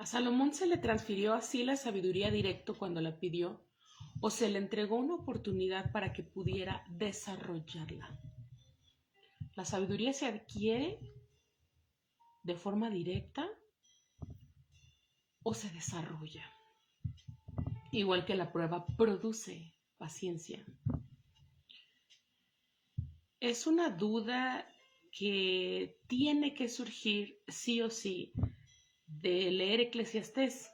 ¿A Salomón se le transfirió así la sabiduría directo cuando la pidió, o se le entregó una oportunidad para que pudiera desarrollarla? ¿La sabiduría se adquiere de forma directa o se desarrolla? Igual que la prueba produce paciencia. Es una duda que tiene que surgir sí o sí de leer Eclesiastés,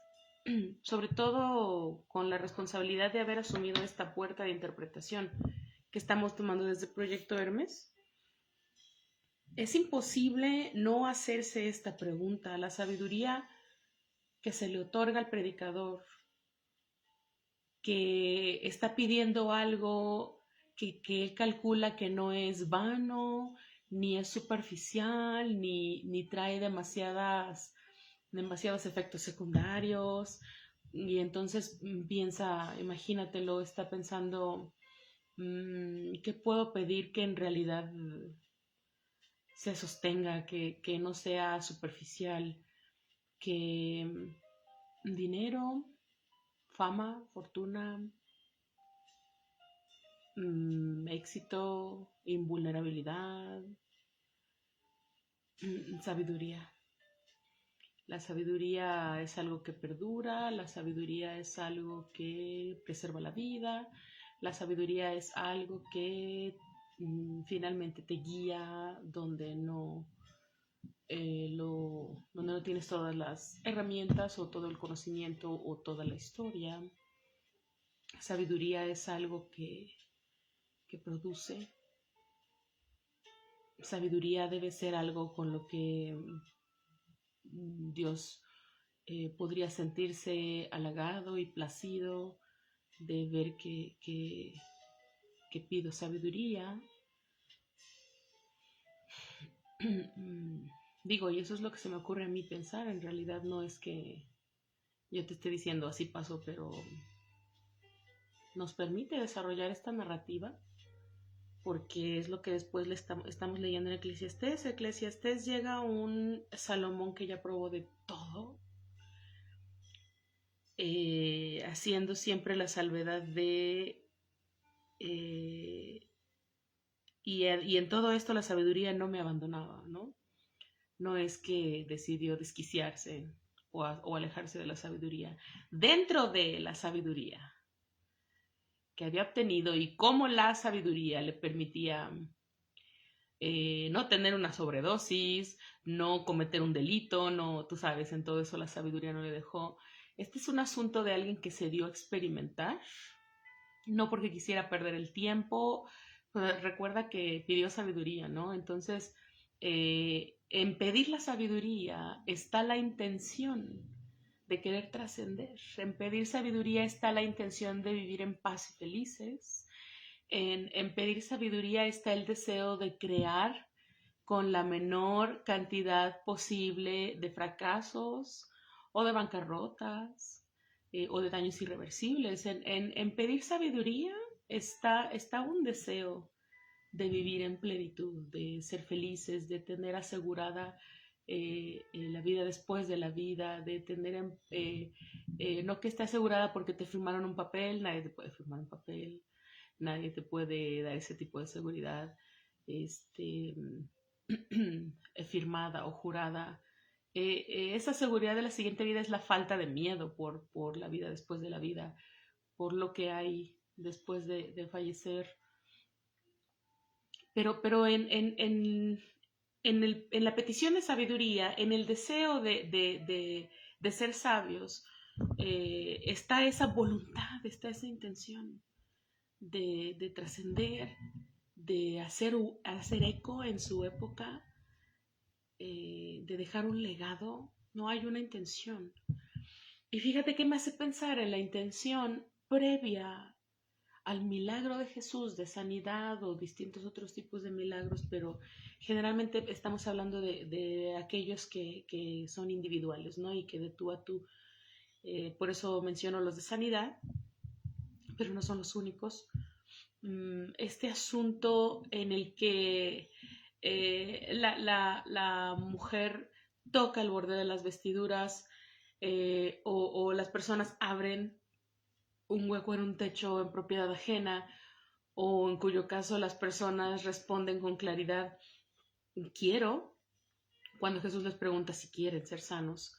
sobre todo con la responsabilidad de haber asumido esta puerta de interpretación que estamos tomando desde Proyecto Hermes. Es imposible no hacerse esta pregunta. La sabiduría que se le otorga al predicador, que está pidiendo algo que él calcula que no es vano, ni es superficial, ni trae demasiados efectos secundarios. Y entonces piensa, imagínatelo, está pensando, ¿qué puedo pedir que en realidad se sostenga, que no sea superficial, que dinero, fama, fortuna, éxito, invulnerabilidad, sabiduría? La sabiduría es algo que perdura, la sabiduría es algo que preserva la vida, la sabiduría es algo que finalmente te guía donde no tienes todas las herramientas o todo el conocimiento o toda la historia. Sabiduría es algo que produce. Sabiduría debe ser algo con lo que Dios podría sentirse halagado y placido de ver que pido sabiduría. Digo, y eso es lo que se me ocurre a mí pensar. En realidad no es que yo te esté diciendo así pasó, pero nos permite desarrollar esta narrativa porque es lo que después estamos leyendo en Eclesiastés. Eclesiastés llega a un Salomón que ya probó de todo, haciendo siempre la salvedad de y en todo esto la sabiduría no me abandonaba, ¿no? No es que decidió desquiciarse o alejarse de la sabiduría. Dentro de la sabiduría que había obtenido y cómo la sabiduría le permitía no tener una sobredosis, no cometer un delito, no, tú sabes, en todo eso la sabiduría no le dejó. Este es un asunto de alguien que se dio a experimentar, no porque quisiera perder el tiempo. Pues recuerda que pidió sabiduría, ¿no? Entonces, en pedir la sabiduría está la intención de querer trascender. En pedir sabiduría está la intención de vivir en paz y felices. En pedir sabiduría está el deseo de crear con la menor cantidad posible de fracasos o de bancarrotas o de daños irreversibles. En pedir sabiduría está un deseo de vivir en plenitud, de ser felices, de tener asegurada la vida después de la vida, de tener, no que esté asegurada porque te firmaron un papel, nadie te puede firmar un papel, nadie te puede dar ese tipo de seguridad firmada o jurada. Esa seguridad de la siguiente vida es la falta de miedo por la vida después de la vida, por lo que hay después de fallecer. Pero en la petición de sabiduría, en el deseo de ser sabios, está esa voluntad, está esa intención de trascender, de hacer eco en su época, de dejar un legado. No hay una intención. Y fíjate que me hace pensar en la intención previa al milagro de Jesús de sanidad o distintos otros tipos de milagros, pero generalmente estamos hablando de aquellos que son individuales, ¿no? Y que de tú a tú, por eso menciono los de sanidad, pero no son los únicos. Este asunto en el que la mujer toca el borde de las vestiduras o las personas abren un hueco en un techo en propiedad ajena, o en cuyo caso las personas responden con claridad, quiero, cuando Jesús les pregunta si quieren ser sanos.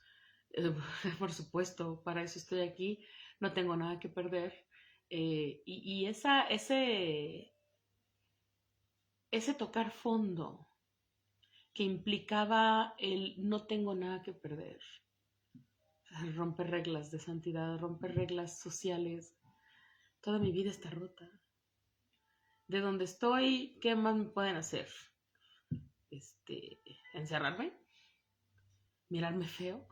Por supuesto, para eso estoy aquí, no tengo nada que perder. Y ese tocar fondo que implicaba el no tengo nada que perder, romper reglas de santidad, romper reglas sociales, toda mi vida está rota. De donde estoy, ¿qué más me pueden hacer? Encerrarme, mirarme feo,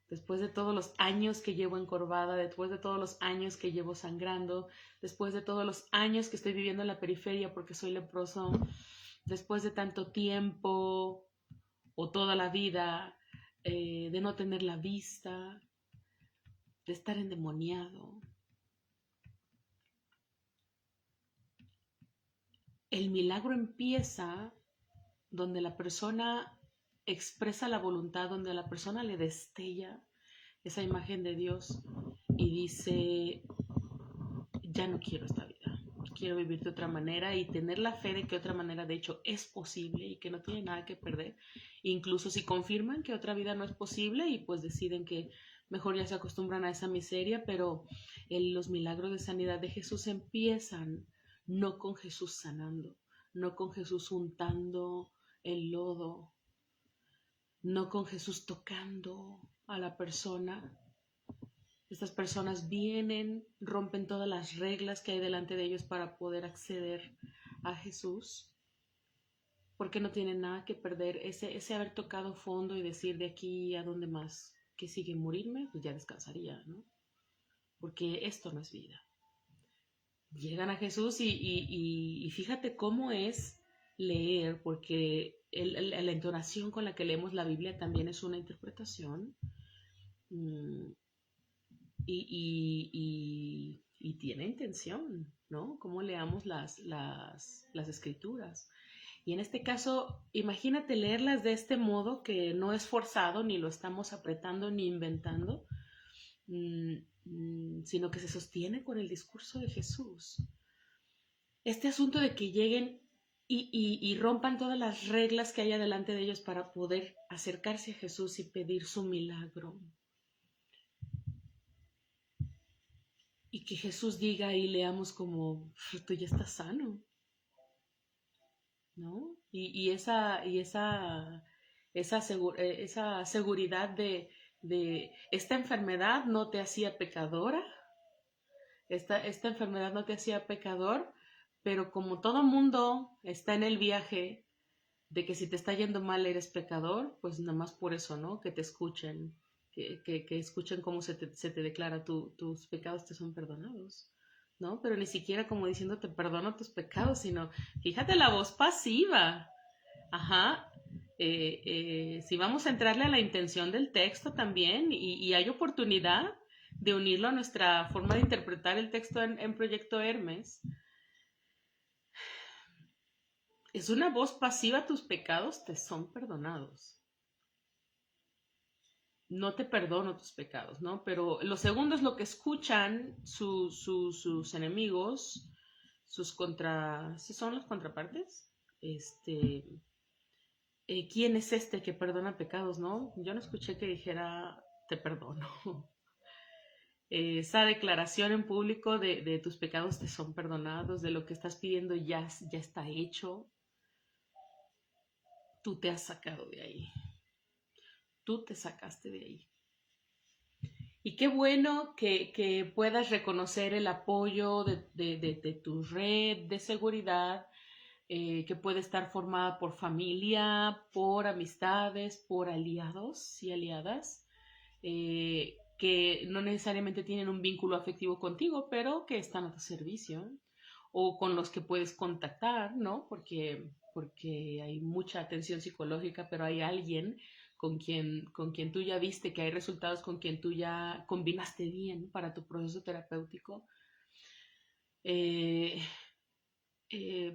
después de todos los años que llevo encorvada, después de todos los años que llevo sangrando, después de todos los años que estoy viviendo en la periferia porque soy leproso, después de tanto tiempo o toda la vida de no tener la vista, de estar endemoniado. El milagro empieza donde la persona expresa la voluntad, donde la persona le destella esa imagen de Dios y dice, ya no quiero esta vida, quiero vivir de otra manera y tener la fe de que otra manera de hecho es posible y que no tiene nada que perder. Incluso si confirman que otra vida no es posible y pues deciden que mejor ya se acostumbran a esa miseria, pero los milagros de sanidad de Jesús empiezan no con Jesús sanando, no con Jesús untando el lodo, no con Jesús tocando a la persona. Estas personas vienen, rompen todas las reglas que hay delante de ellos para poder acceder a Jesús, porque no tienen nada que perder. Ese haber tocado fondo y decir de aquí a dónde más, que sigue morirme, pues ya descansaría, ¿no? Porque esto no es vida. Llegan a Jesús y fíjate cómo es leer, porque la entonación con la que leemos la Biblia también es una interpretación. Y tiene intención, ¿no? Cómo leamos las escrituras. Y en este caso, imagínate leerlas de este modo que no es forzado, ni lo estamos apretando ni inventando, sino que se sostiene con el discurso de Jesús. Este asunto de que lleguen y rompan todas las reglas que hay delante de ellos para poder acercarse a Jesús y pedir su milagro. Y que Jesús diga y leamos como, tú ya estás sano, ¿no? Esa seguridad de esta enfermedad no te hacía pecadora, esta enfermedad no te hacía pecador, pero como todo mundo está en el viaje de que si te está yendo mal eres pecador, pues nada más por eso, ¿no? Que te escuchen, que escuchen cómo se te declara tus pecados te son perdonados, ¿no? Pero ni siquiera como diciendo te perdono tus pecados, sino fíjate la voz pasiva, ajá. Si vamos a entrarle a la intención del texto también y hay oportunidad de unirlo a nuestra forma de interpretar el texto en Proyecto Hermes, es una voz pasiva, tus pecados te son perdonados. No te perdono tus pecados, ¿no? Pero lo segundo es lo que escuchan sus enemigos, ¿sí son las contrapartes? ¿Quién es este que perdona pecados, no? Yo no escuché que dijera, te perdono. Esa declaración en público de tus pecados te son perdonados, de lo que estás pidiendo ya está hecho, tú te has sacado de ahí. Tú te sacaste de ahí. Y qué bueno que puedas reconocer el apoyo de tu red de seguridad, que puede estar formada por familia, por amistades, por aliados y aliadas, que no necesariamente tienen un vínculo afectivo contigo, pero que están a tu servicio, o con los que puedes contactar, ¿no? Porque hay mucha atención psicológica, pero hay alguien con quien tú ya viste que hay resultados, con quien tú ya combinaste bien para tu proceso terapéutico.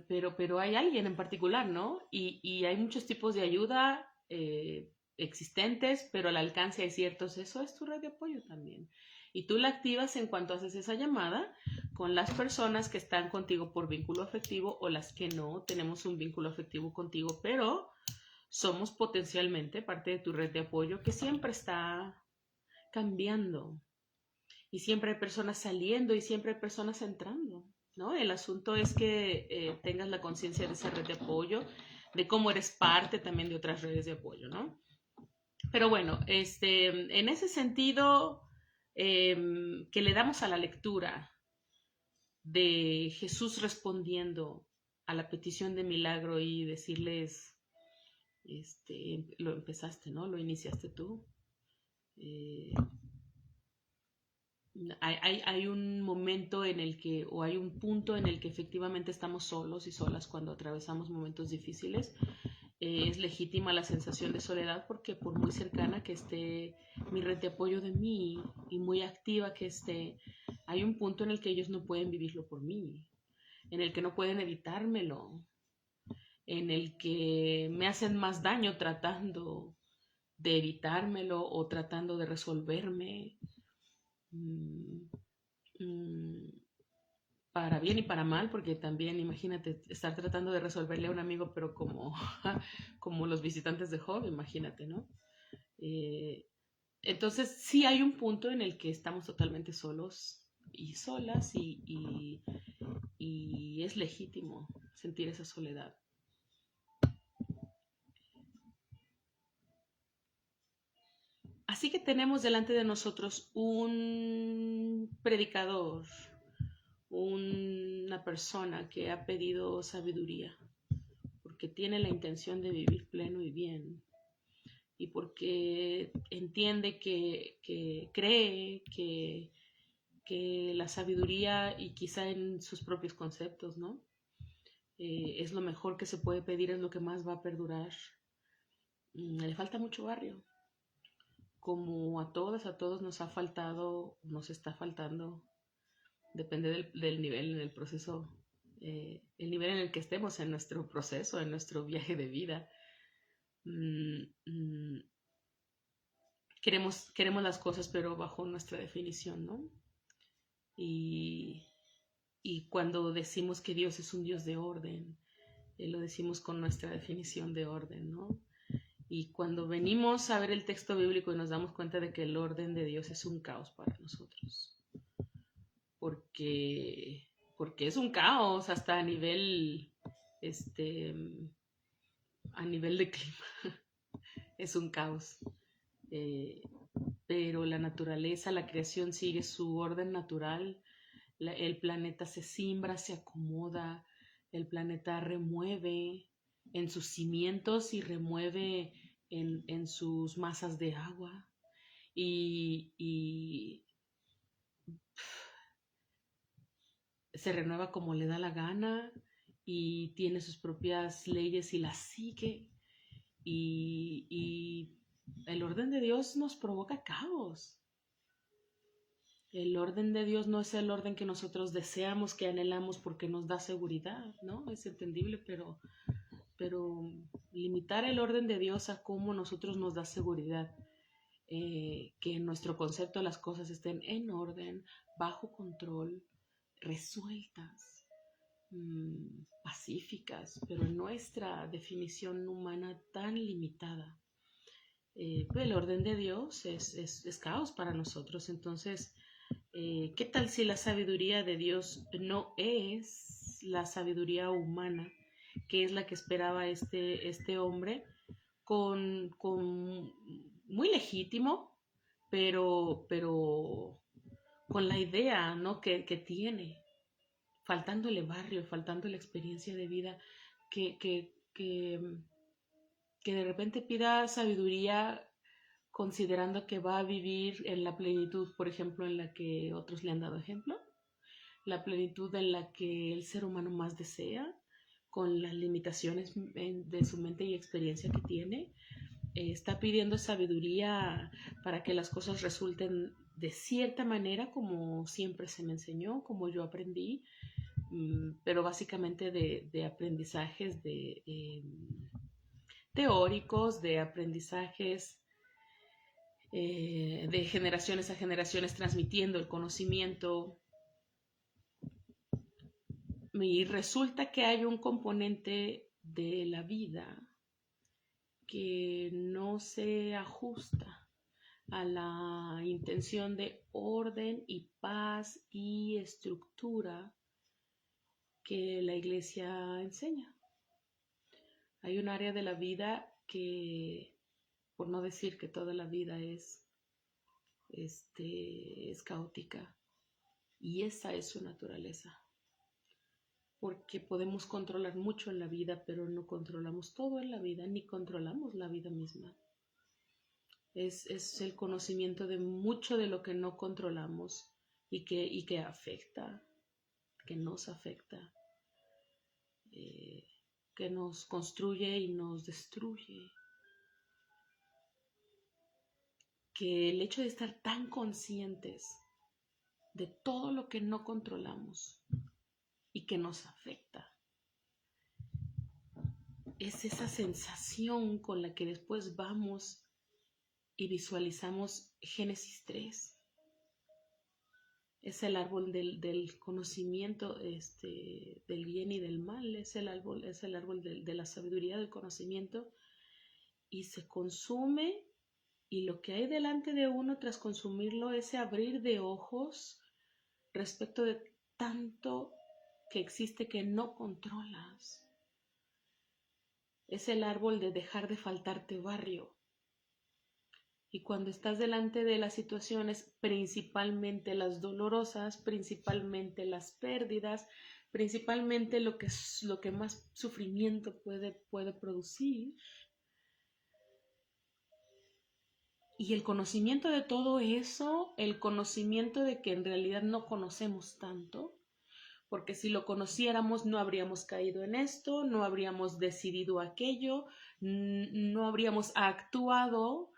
Pero hay alguien en particular, ¿no? Y hay muchos tipos de ayuda. existentes, pero al alcance hay ciertos, eso es tu red de apoyo también. Y tú la activas en cuanto haces esa llamada con las personas que están contigo por vínculo afectivo o las que no tenemos un vínculo afectivo contigo, pero somos potencialmente parte de tu red de apoyo que siempre está cambiando y siempre hay personas saliendo y siempre hay personas entrando, ¿no? El asunto es que tengas la conciencia de esa red de apoyo, de cómo eres parte también de otras redes de apoyo, ¿no? Pero bueno, en ese sentido, que le damos a la lectura de Jesús respondiendo a la petición de milagro y decirles, lo empezaste, ¿no? Lo iniciaste tú. Hay un momento en el que, o hay un punto en el que efectivamente estamos solos y solas cuando atravesamos momentos difíciles. Es legítima la sensación de soledad porque por muy cercana que esté mi red de apoyo de mí y muy activa que esté, hay un punto en el que ellos no pueden vivirlo por mí, en el que no pueden evitármelo, en el que me hacen más daño tratando de evitármelo o tratando de resolverme. Mm, mm, para bien y para mal, porque también imagínate estar tratando de resolverle a un amigo, pero como, como los visitantes de Job, imagínate, ¿no? Eh, entonces sí hay un punto en el que estamos totalmente solos y solas y es legítimo sentir esa soledad. Así que tenemos delante de nosotros un predicador, una persona que ha pedido sabiduría, porque tiene la intención de vivir pleno y bien, y porque entiende que cree que la sabiduría y quizá en sus propios conceptos, ¿no? Es lo mejor que se puede pedir, es lo que más va a perdurar. Le falta mucho barrio, como a todos nos ha faltado, nos está faltando, depende del nivel en el proceso, el nivel en el que estemos en nuestro proceso, en nuestro viaje de vida. Mm, mm, queremos las cosas, pero bajo nuestra definición, ¿no? Y, y cuando decimos que Dios es un Dios de orden, lo decimos con nuestra definición de orden, ¿no? Y cuando venimos a ver el texto bíblico y nos damos cuenta de que el orden de Dios es un caos para nosotros, porque, porque es un caos hasta este, a nivel de clima, es un caos. Eh, pero la naturaleza, la creación sigue su orden natural, el planeta se simbra, se acomoda, el planeta remueve en sus cimientos y remueve en sus masas de agua y se renueva como le da la gana y tiene sus propias leyes y las sigue y el orden de Dios nos provoca caos. El orden de Dios no es el orden que nosotros deseamos, que anhelamos porque nos da seguridad, ¿no? Es entendible, pero limitar el orden de Dios a cómo nosotros nos da seguridad, que en nuestro concepto las cosas estén en orden, bajo control, resueltas, pacíficas, pero en nuestra definición humana tan limitada. Pues el orden de Dios es caos para nosotros, entonces ¿qué tal si la sabiduría de Dios no es la sabiduría humana, que es la que esperaba este hombre, con muy legítimo, pero con la idea, ¿no? que tiene, faltándole barrio, faltándole experiencia de vida, que de repente pida sabiduría considerando que va a vivir en la plenitud, por ejemplo, en la que otros le han dado ejemplo, la plenitud en la que el ser humano más desea, con las limitaciones de su mente y experiencia que tiene, está pidiendo sabiduría para que las cosas resulten de cierta manera como siempre se me enseñó, como yo aprendí, pero básicamente de aprendizajes teóricos, de aprendizajes de generaciones a generaciones transmitiendo el conocimiento. Y resulta que hay un componente de la vida que no se ajusta a la intención de orden y paz y estructura que la iglesia enseña. Hay un área de la vida que, por no decir que toda la vida es caótica, y esa es su naturaleza. Porque podemos controlar mucho en la vida, pero no controlamos todo en la vida, ni controlamos la vida misma. Es el conocimiento de mucho de lo que no controlamos y que afecta, que nos afecta, que nos construye y nos destruye. Que el hecho de estar tan conscientes de todo lo que no controlamos y que nos afecta, es esa sensación con la que después vamos y visualizamos Génesis 3. Es el árbol del conocimiento, del bien y del mal, es el árbol de la sabiduría del conocimiento, y se consume, y lo que hay delante de uno tras consumirlo, ese abrir de ojos respecto de tanto que existe que no controlas. Es el árbol de dejar de faltarte barrio. Y cuando estás delante de las situaciones, principalmente las dolorosas, principalmente las pérdidas, principalmente lo que más sufrimiento puede producir, y el conocimiento de todo eso, el conocimiento de que en realidad no conocemos tanto, porque si lo conociéramos no habríamos caído en esto, no habríamos decidido aquello, no habríamos actuado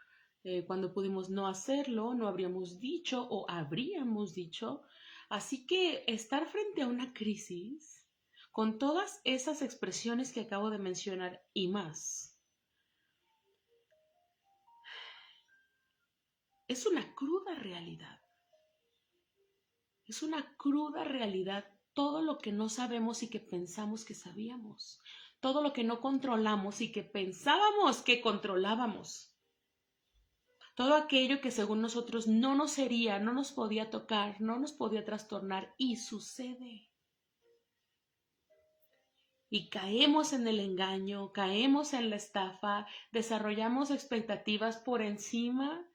cuando pudimos no hacerlo, no habríamos dicho o habríamos dicho. Así que estar frente a una crisis con todas esas expresiones que acabo de mencionar y más, es una cruda realidad. Es una cruda realidad todo lo que no sabemos y que pensamos que sabíamos. Todo lo que no controlamos y que pensábamos que controlábamos. Todo aquello que según nosotros no nos hería, no nos podía tocar, no nos podía trastornar, y sucede. Y caemos en el engaño, caemos en la estafa, desarrollamos expectativas por encima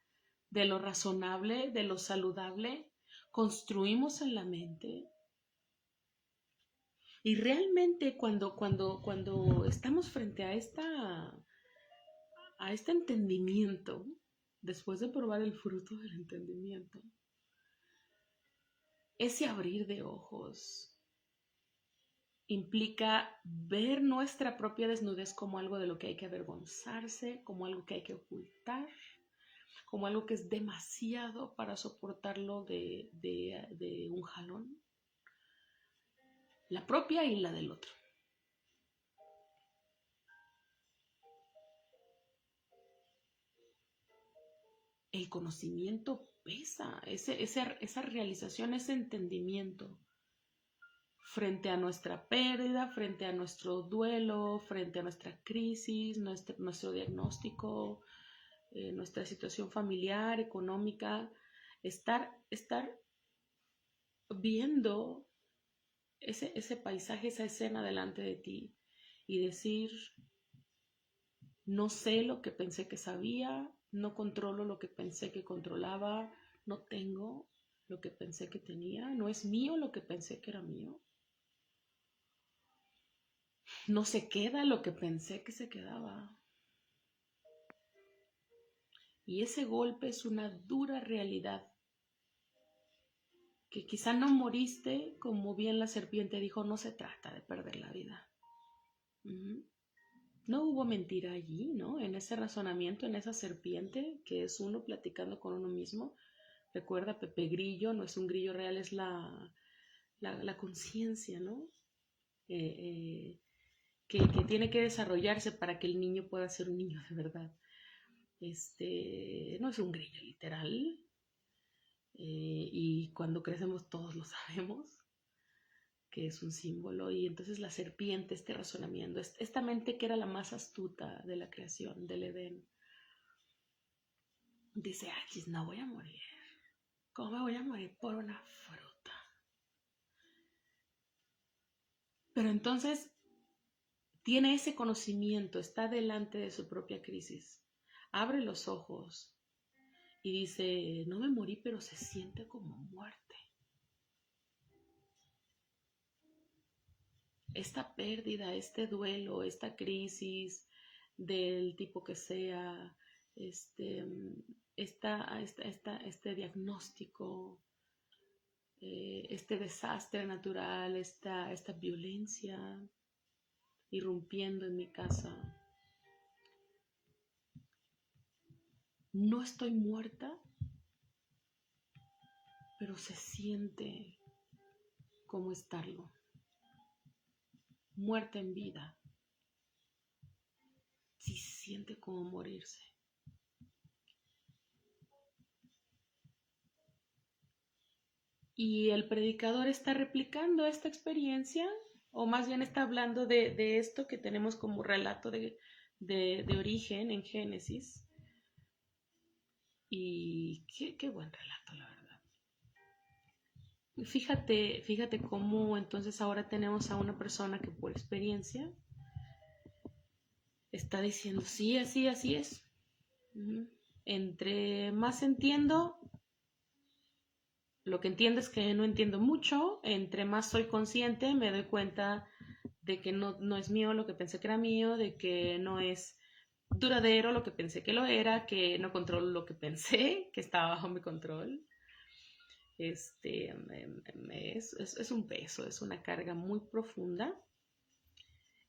de lo razonable, de lo saludable, construimos en la mente. Y realmente cuando estamos frente a este entendimiento, después de probar el fruto del entendimiento, ese abrir de ojos implica ver nuestra propia desnudez como algo de lo que hay que avergonzarse, como algo que hay que ocultar, como algo que es demasiado para soportarlo de un jalón, la propia y la del otro. El conocimiento pesa, esa realización, ese entendimiento frente a nuestra pérdida, frente a nuestro duelo, frente a nuestra crisis, nuestro diagnóstico, nuestra situación familiar, económica, estar viendo ese paisaje, esa escena delante de ti y decir, no sé lo que pensé que sabía, no controlo lo que pensé que controlaba, no tengo lo que pensé que tenía, no es mío lo que pensé que era mío, no se queda lo que pensé que se quedaba. Y ese golpe es una dura realidad, que quizá no moriste, como bien la serpiente dijo, no se trata de perder la vida. No hubo mentira allí, ¿no? En ese razonamiento, en esa serpiente, que es uno platicando con uno mismo. Recuerda, Pepe Grillo no es un grillo real, es la conciencia, ¿no? que tiene que desarrollarse para que el niño pueda ser un niño de verdad. No es un grillo literal, y cuando crecemos todos lo sabemos, que es un símbolo, y entonces la serpiente, este razonamiento, esta mente que era la más astuta de la creación, del Edén, dice, ay, no voy a morir. ¿Cómo me voy a morir por una fruta? Pero entonces tiene ese conocimiento, está delante de su propia crisis, abre los ojos y dice, no me morí, pero se siente como muerte. Esta pérdida, este duelo, esta crisis del tipo que sea, este diagnóstico, este desastre natural, esta violencia irrumpiendo en mi casa. No estoy muerta, pero se siente como estarlo. Muerta en vida. Sí se siente como morirse. Y el predicador está replicando esta experiencia, o más bien está hablando de esto que tenemos como relato de origen en Génesis. Y qué buen relato, la verdad. Fíjate cómo entonces ahora tenemos a una persona que por experiencia está diciendo, sí, así es. Entre más entiendo, lo que entiendo es que no entiendo mucho, entre más soy consciente me doy cuenta de que no es mío lo que pensé que era mío, de que no es duradero lo que pensé que lo era, que no controlo lo que pensé que estaba bajo mi control. Es un peso, es una carga muy profunda.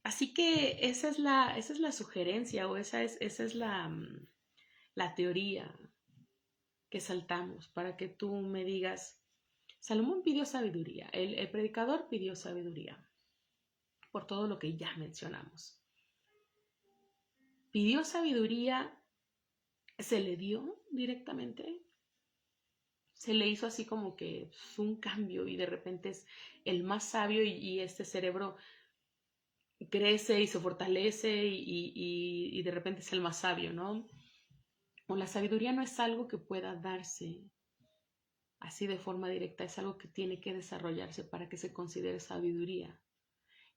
Así que esa es la sugerencia, o esa es la teoría que saltamos para que tú me digas, Salomón pidió sabiduría, el predicador pidió sabiduría, por todo lo que ya mencionamos. Pidió sabiduría, ¿se le dio directamente? Se le hizo así como que un cambio y de repente es el más sabio y este cerebro crece y se fortalece y de repente es el más sabio, ¿no? O la sabiduría no es algo que pueda darse así de forma directa, es algo que tiene que desarrollarse para que se considere sabiduría.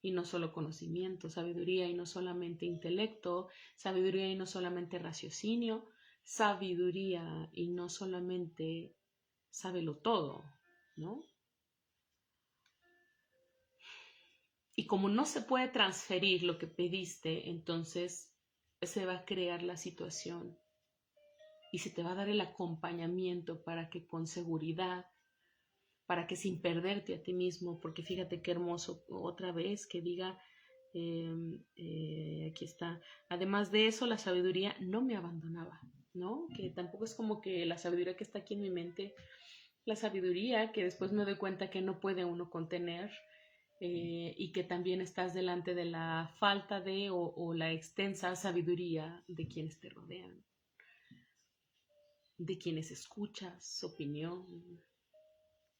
Y no solo conocimiento, sabiduría y no solamente intelecto, sabiduría y no solamente raciocinio, sabiduría y no solamente sábelo todo, ¿no? Y como no se puede transferir lo que pediste, entonces se va a crear la situación y se te va a dar el acompañamiento para que con seguridad, para que sin perderte a ti mismo, porque fíjate qué hermoso otra vez que diga, aquí está, además de eso la sabiduría no me abandonaba, ¿no? Que tampoco es como que la sabiduría que está aquí en mi mente, la sabiduría que después me doy cuenta que no puede uno contener, y que también estás delante de la falta de o la extensa sabiduría de quienes te rodean, de quienes escuchas su opinión,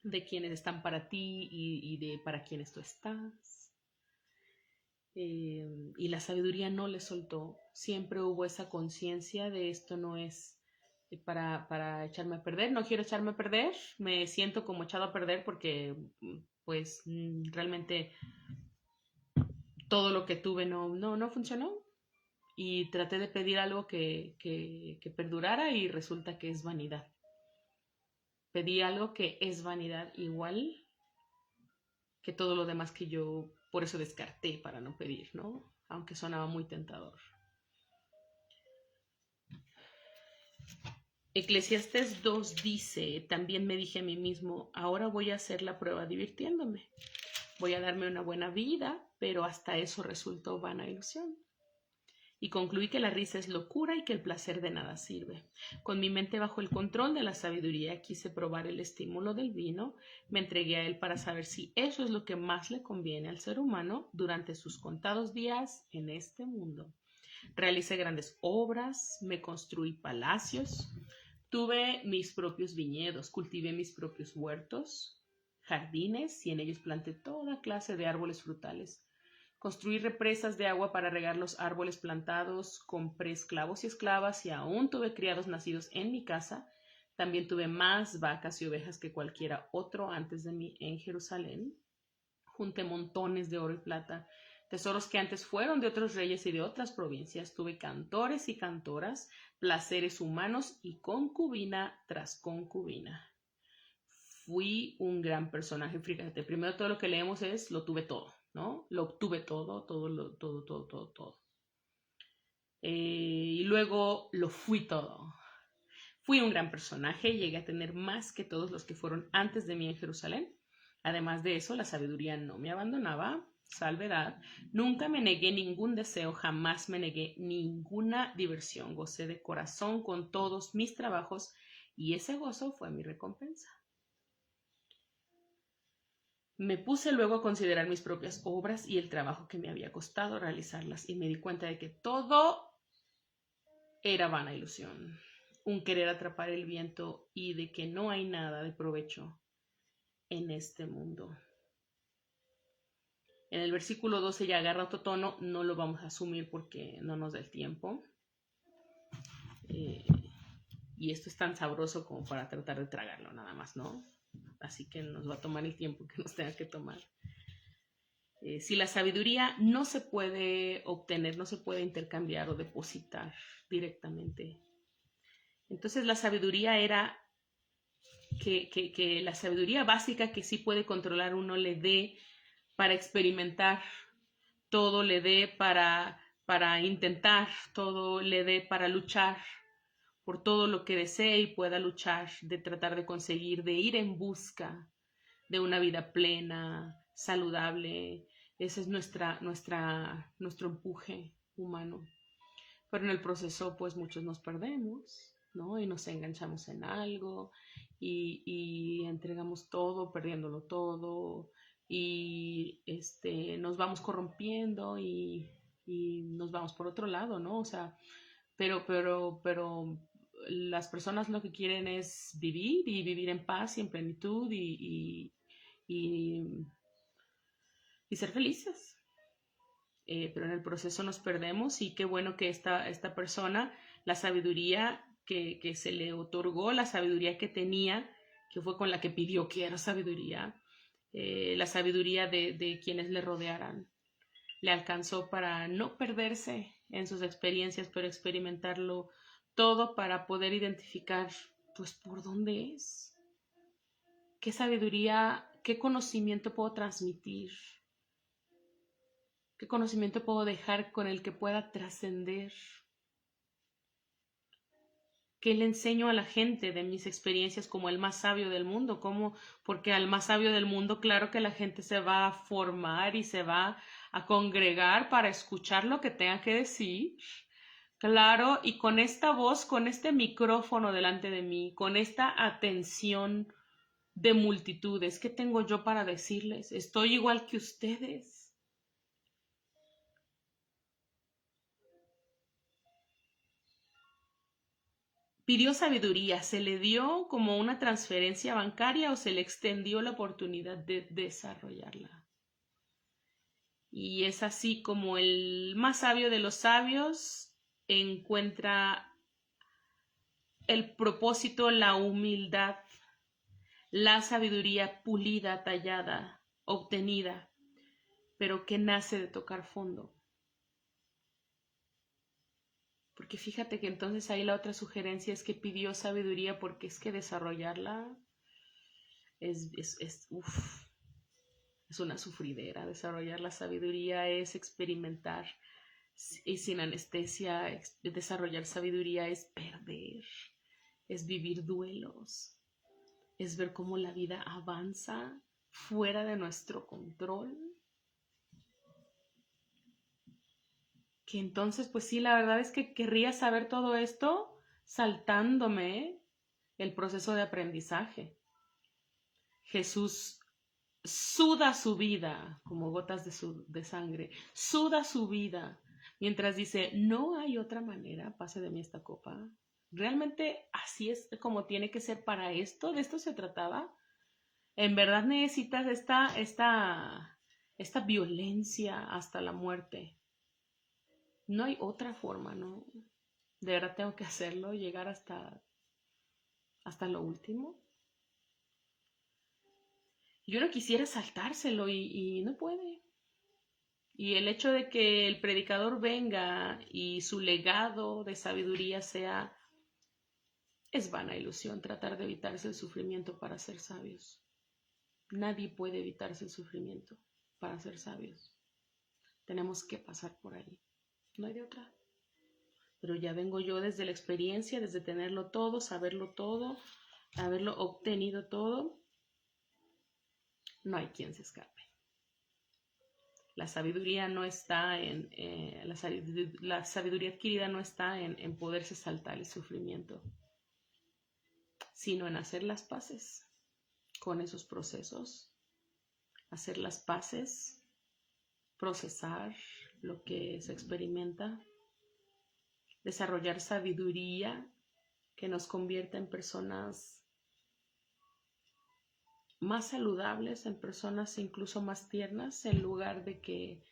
de quienes están para ti y de para quienes tú estás. Y la sabiduría no le soltó, siempre hubo esa conciencia de esto no es para echarme a perder, no quiero echarme a perder, me siento como echado a perder porque pues realmente todo lo que tuve no funcionó y traté de pedir algo que perdurara y resulta que es vanidad. Pedí algo que es vanidad igual que todo lo demás que yo por eso descarté para no pedir, ¿no? Aunque sonaba muy tentador. Eclesiastés 2 dice, también me dije a mí mismo, ahora voy a hacer la prueba divirtiéndome. Voy a darme una buena vida, pero hasta eso resultó vana ilusión. y concluí que la risa es locura y que el placer de nada sirve. Con mi mente bajo el control de la sabiduría quise probar el estímulo del vino, me entregué a él para saber si eso es lo que más le conviene al ser humano durante sus contados días en este mundo. Realicé grandes obras, me construí palacios, tuve mis propios viñedos, cultivé mis propios huertos, jardines y en ellos planté toda clase de árboles frutales. Construí represas de agua para regar los árboles plantados, compré esclavos y esclavas y aún tuve criados nacidos en mi casa. También tuve más vacas y ovejas que cualquiera otro antes de mí en Jerusalén. Junté montones de oro y plata, tesoros que antes fueron de otros reyes y de otras provincias. Tuve cantores y cantoras, placeres humanos y concubina tras concubina. Fui un gran personaje. Fíjate, primero todo lo que leemos es lo tuve todo, ¿no? Lo obtuve todo, todo. Y luego lo fui todo. Fui un gran personaje, llegué a tener más que todos los que fueron antes de mí en Jerusalén. Además de eso, la sabiduría no me abandonaba, salvedad. Nunca me negué ningún deseo, jamás me negué ninguna diversión. Gocé de corazón con todos mis trabajos y ese gozo fue mi recompensa. Me puse luego a considerar mis propias obras y el trabajo que me había costado realizarlas y me di cuenta de que todo era vana ilusión, un querer atrapar el viento y de que no hay nada de provecho en este mundo. En el versículo 12 ya agarra otro tono, no lo vamos a asumir porque no nos da el tiempo. Y esto es tan sabroso como para tratar de tragarlo nada más, ¿no? Así que nos va a tomar el tiempo que nos tenga que tomar. Si la sabiduría no se puede obtener, no se puede intercambiar o depositar directamente. Entonces la sabiduría era que la sabiduría básica que sí puede controlar uno le dé para experimentar, todo le dé para intentar, todo le dé para luchar por todo lo que desee y pueda luchar, de tratar de conseguir, de ir en busca de una vida plena, saludable. Ese es nuestro empuje humano. Pero en el proceso, pues muchos nos perdemos, ¿no? Y nos enganchamos en algo y entregamos todo, perdiéndolo todo, y nos vamos corrompiendo y nos vamos por otro lado, ¿no? O sea, pero las personas lo que quieren es vivir y vivir en paz y en plenitud y, y ser felices. Pero en el proceso nos perdemos y qué bueno que esta persona, la sabiduría que se le otorgó, la sabiduría que tenía, que fue con la que pidió que era sabiduría, la sabiduría de quienes le rodearan, le alcanzó para no perderse en sus experiencias, pero experimentarlo todo para poder identificar, pues, por dónde es, qué sabiduría, qué conocimiento puedo transmitir, qué conocimiento puedo dejar con el que pueda trascender, qué le enseño a la gente de mis experiencias como el más sabio del mundo, porque al más sabio del mundo, claro que la gente se va a formar y se va a congregar para escuchar lo que tenga que decir. Claro, y con esta voz, con este micrófono delante de mí, con esta atención de multitudes, ¿qué tengo yo para decirles? Estoy igual que ustedes. Pidió sabiduría, ¿se le dio como una transferencia bancaria o se le extendió la oportunidad de desarrollarla? Y es así como el más sabio de los sabios encuentra el propósito, la humildad, la sabiduría pulida, tallada, obtenida, pero que nace de tocar fondo. Porque fíjate que entonces ahí la otra sugerencia es que pidió sabiduría porque es que desarrollarla uf, es una sufridera. Desarrollar la sabiduría es experimentar y sin anestesia. Desarrollar sabiduría es perder, es vivir duelos, es ver cómo la vida avanza fuera de nuestro control. que entonces, pues sí, la verdad es que querría saber todo esto saltándome el proceso de aprendizaje. Jesús suda su vida como gotas de sangre, suda su vida, mientras dice, no hay otra manera, pase de mí esta copa. ¿Realmente así es como tiene que ser para esto? ¿De esto se trataba? ¿En verdad necesitas esta violencia hasta la muerte? No hay otra forma, ¿no? De verdad tengo que hacerlo, llegar hasta lo último. Yo no quisiera saltárselo y no puede. Y el hecho de que el predicador venga y su legado de sabiduría sea, es vana ilusión tratar de evitarse el sufrimiento para ser sabios. Nadie puede evitarse el sufrimiento para ser sabios. Tenemos que pasar por ahí. No hay de otra. Pero ya vengo yo desde la experiencia, desde tenerlo todo, saberlo todo, haberlo obtenido todo. No hay quien se escape. La sabiduría no está la sabiduría adquirida no está en poderse saltar el sufrimiento, sino en hacer las paces con esos procesos, hacer las paces, procesar lo que se experimenta, desarrollar sabiduría que nos convierta en personas más saludables, en personas incluso más tiernas, en lugar de que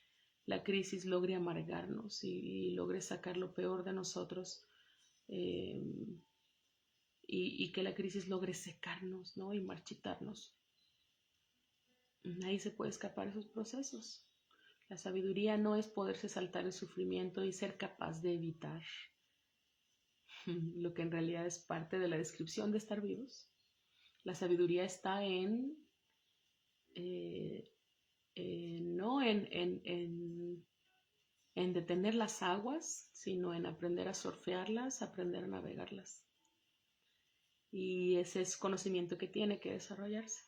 la crisis logre amargarnos y logre sacar lo peor de nosotros, eh, y que la crisis logre secarnos, ¿no? Y marchitarnos. Nadie se puede escapar de esos procesos. La sabiduría no es poderse saltar el sufrimiento y ser capaz de evitar lo que en realidad es parte de la descripción de estar vivos. La sabiduría está eh, no en detener las aguas, sino en aprender a surfearlas, aprender a navegarlas. Y ese es conocimiento que tiene que desarrollarse.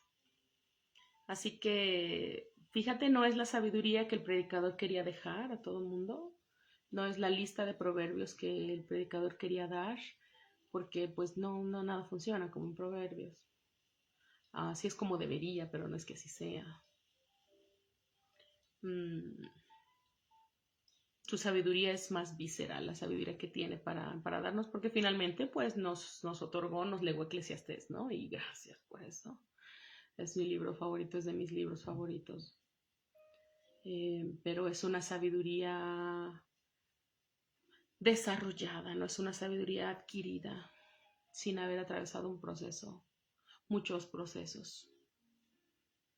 Así que, fíjate, no es la sabiduría que el predicador quería dejar a todo el mundo, no es la lista de proverbios que el predicador quería dar, porque pues no nada funciona como en proverbios. Así es como debería, pero no es que así sea. Su sabiduría es más visceral, la sabiduría que tiene para darnos, porque finalmente pues nos otorgó, nos legó Eclesiastés, ¿no? Y gracias por eso. Es mi libro favorito, es de mis libros favoritos. Pero es una sabiduría desarrollada, no es una sabiduría adquirida sin haber atravesado un proceso, muchos procesos,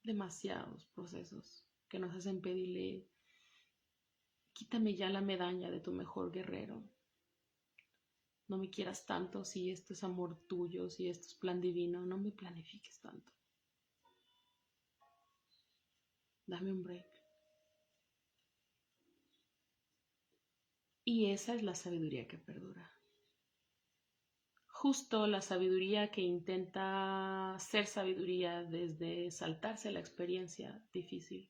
demasiados procesos que nos hacen pedirle, quítame ya la medalla de tu mejor guerrero. No me quieras tanto si esto es amor tuyo, si esto es plan divino, no me planifiques tanto. Dame un break. Y esa es la sabiduría que perdura. Justo la sabiduría que intenta ser sabiduría desde saltarse la experiencia difícil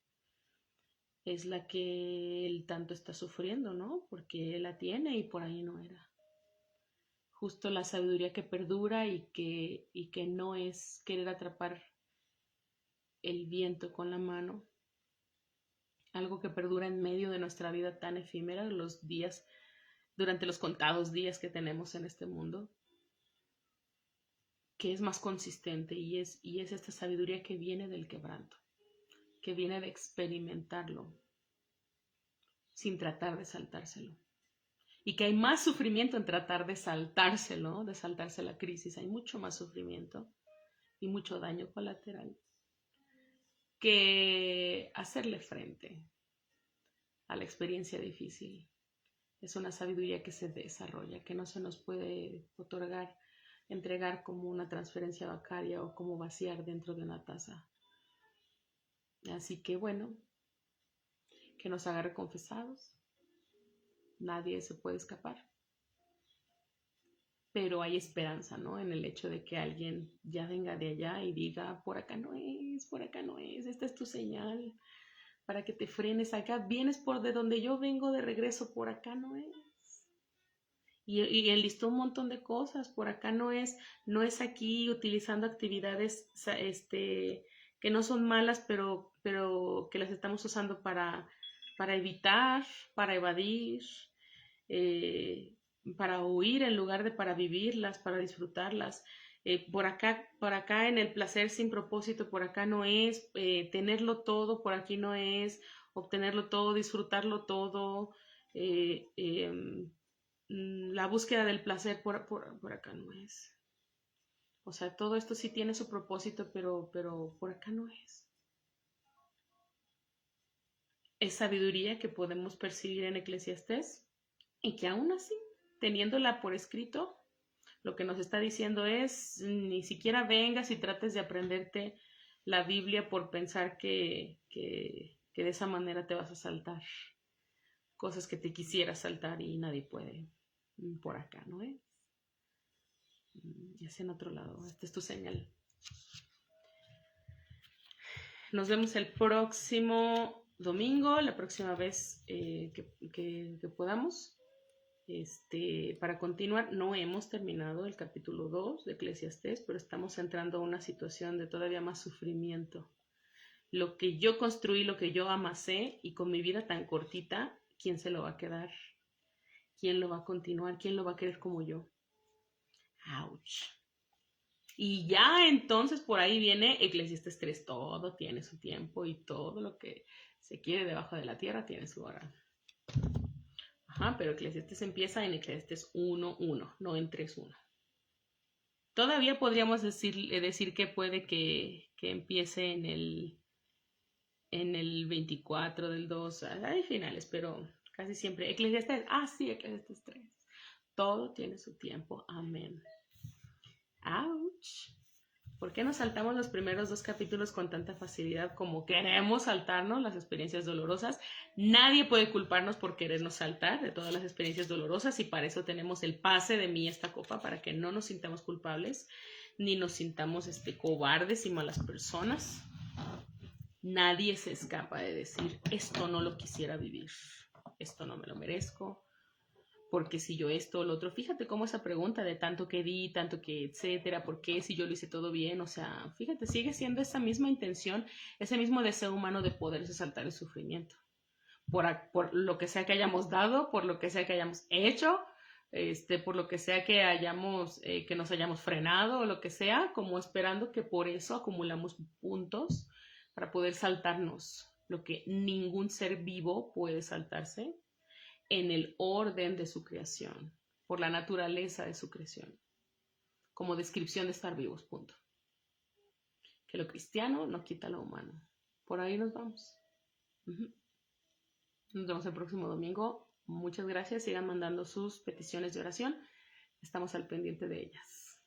es la que él tanto está sufriendo, ¿no? Porque él la tiene y por ahí no era. Justo la sabiduría que perdura y que no es querer atrapar el viento con la mano, algo que perdura en medio de nuestra vida tan efímera, los días, durante los contados días que tenemos en este mundo, que es más consistente y es esta sabiduría que viene del quebranto, que viene de experimentarlo sin tratar de saltárselo. Y que hay más sufrimiento en tratar de saltárselo, de saltarse la crisis, hay mucho más sufrimiento y mucho daño colateral que hacerle frente a la experiencia difícil. Es una sabiduría que se desarrolla, que no se nos puede otorgar, entregar como una transferencia bancaria o como vaciar dentro de una taza. Así que bueno, que nos agarre confesados. Nadie se puede escapar. Pero hay esperanza, ¿no? En el hecho de que alguien ya venga de allá y diga, por acá no es, esta es tu señal. para que te frenes acá. Vienes por de donde yo vengo de regreso, por acá no es. Y enlistó un montón de cosas, por acá no es aquí utilizando actividades que no son malas, pero que las estamos usando para evitar, para evadir, eh, para huir en lugar de para vivirlas, para disfrutarlas. Por acá en el placer sin propósito, por acá no es tenerlo todo, por aquí no es obtenerlo todo, disfrutarlo todo. eh, em, la búsqueda del placer por acá no es. O sea, todo esto sí tiene su propósito, pero por acá no es. Es sabiduría que podemos percibir en Eclesiastés y que aún así, teniéndola por escrito, lo que nos está diciendo es, ni siquiera vengas y trates de aprenderte la Biblia por pensar que de esa manera te vas a saltar cosas que te quisieras saltar y nadie puede. Por acá, ¿no es? Ya sea en otro lado. Esta es tu señal. Nos vemos el próximo domingo, la próxima vez que podamos. Para continuar, no hemos terminado el capítulo 2 de Eclesiastés, pero estamos entrando a una situación de todavía más sufrimiento. Lo que yo construí, lo que yo amasé, y con mi vida tan cortita, ¿quién se lo va a quedar? ¿Quién lo va a continuar? ¿Quién lo va a querer como yo? ¡Auch! Y ya entonces por ahí viene Eclesiastés 3, todo tiene su tiempo y todo lo que se quiere debajo de la tierra tiene su hora. Ajá, pero Eclesiastés empieza en Eclesiastés 1:1, no en 3:1. Todavía podríamos decir que puede que empiece en el 24 del 2, hay finales, pero casi siempre. Eclesiastés, sí, Eclesiastés 3. Todo tiene su tiempo, amén. ¡Auch! ¿Por qué nos saltamos los primeros 2 capítulos con tanta facilidad como queremos saltarnos las experiencias dolorosas? Nadie puede culparnos por querernos saltar de todas las experiencias dolorosas y para eso tenemos el pase de mí esta copa, para que no nos sintamos culpables ni nos sintamos cobardes y malas personas. Nadie se escapa de decir, esto no lo quisiera vivir, esto no me lo merezco, porque si yo esto o lo otro, fíjate cómo esa pregunta de tanto que di, tanto que etcétera, ¿por qué si yo lo hice todo bien? O sea, fíjate, sigue siendo esa misma intención, ese mismo deseo humano de poderse saltar el sufrimiento. Por lo que sea que hayamos dado, por lo que sea que hayamos hecho, por lo que sea que que nos hayamos frenado o lo que sea, como esperando que por eso acumulamos puntos para poder saltarnos lo que ningún ser vivo puede saltarse en el orden de su creación, por la naturaleza de su creación, como descripción de estar vivos, punto. Que lo cristiano no quita lo humano. Por ahí nos vamos. Nos vemos el próximo domingo. Muchas gracias. Sigan mandando sus peticiones de oración. Estamos al pendiente de ellas.